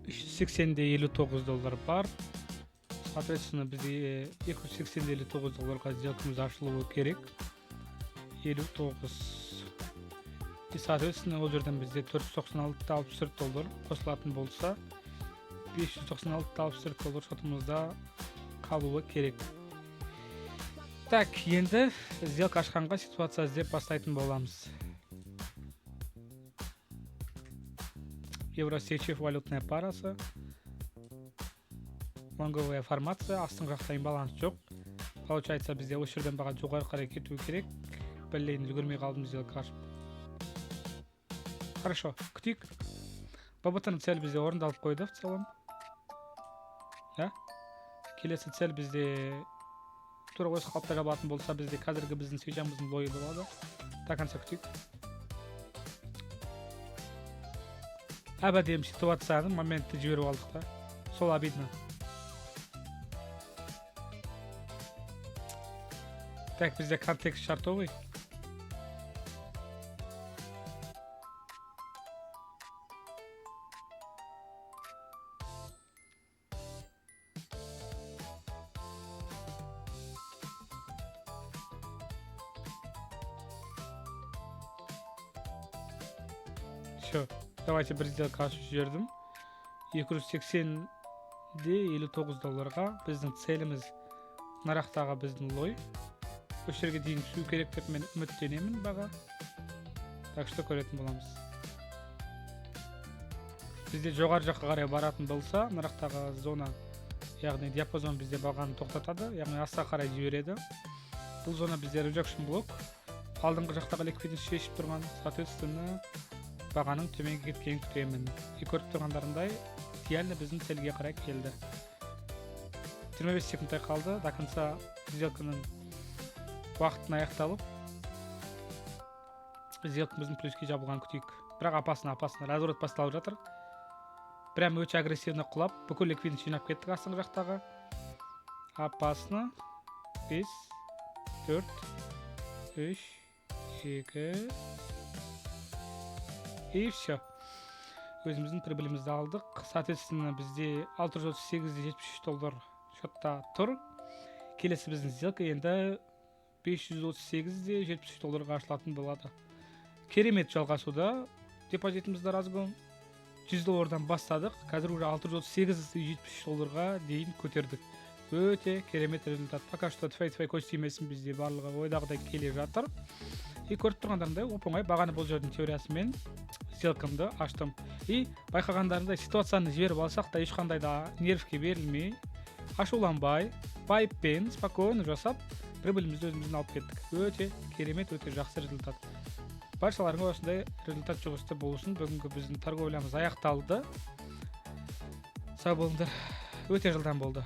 $380.59 бар. Соответственно, бізде $280.59 сделкамыз ашылуы керек. 59. И соответственно, ол жерден бізде $496.64 қосылатын болса, $596.64 шотымызда қалуы керек. Так, енді сделка ашқанға ситуация іздеп бастайтын боламыз. Евро CHF валютная парасы. Лонговая формация, астыңғы жақта имбаланс жоқ. Получается, бізде осы жерден баға жоғары қарай кету керек. Білейін, үлгермей қалдым сделка ашып. Хорошо, күтейік. ББТ-ның цель бізде орындалып қойды в целом. Келесі цель бізде тура осы қалыпта жабылатын болса, бізде қазіргі біздің свечамыздың лойы болады. До конца күтейік. Әбәдем ситуацияның моментті жіберіп алдық та. Сол обидно. Так, бізде контекст шартовый. Все, давайте бір сделка ашып жібердім. $280.59 біздің целіміз нарықтағы біздің лой. Осы жерге дейін түсу керек деп мен үміттенемін баға. Так что көретін боламыз. Бізде жоғары жаққа қарай баратын болса, нарықтағы зона, яғни диапазон бізде бағаны тоқтатады, яғни астқа қарай жібереді. Бұл зона бізде rejection блок. Алдыңғы жақтағы ликвидность шешіп тұрған, соответственно, бағаның төменге кеткенін күтемін. И көріп тұрғандарындай, идеально біздің цельге қарай келді. 25 секундтай қалды, до конца сделканың уақытын аяқталып, сделкамыздың плюске жабылған күтейік. Бірақ опасно, разворот басталып жатыр. Прям өте агрессивно құлап, бүкіл ликвидность жинап кеттік астыңғы жақтағы. Опасно. 5, 4, 3, 2. И все. Өзіміздің прибылімізді алдық. Соответственно, бізде $638.73 шотта тұр. Келесі біздің сделка енді $538.73 ашылатын болады. Керемет жалғасуда. Депозитімізді разгон $100 бастадық. Қазір уже $638.73 дейін көтердік. Өте керемет результат. Пока что тфай көз тимесін, бізде барлығы ойдағыдай келе жатыр. И көріп тұрғандарындай оп-оңай бағаны болжаудың теориясымен сделкамды аштым. И байқағандарындай ситуацияны жіберіп алсақ та ешқандай да нервке берілмей, ашуланбай, пайппен спокойно жасап, прибылімізді өзіміздің алып кеттік. Өте керемет, өте жақсы результат. Баршаларыңа осындай результат жұғысты болусын. Бүгінгі біздің торговлямыз аяқталды. Сау болыңдар. Өте жылдам болды.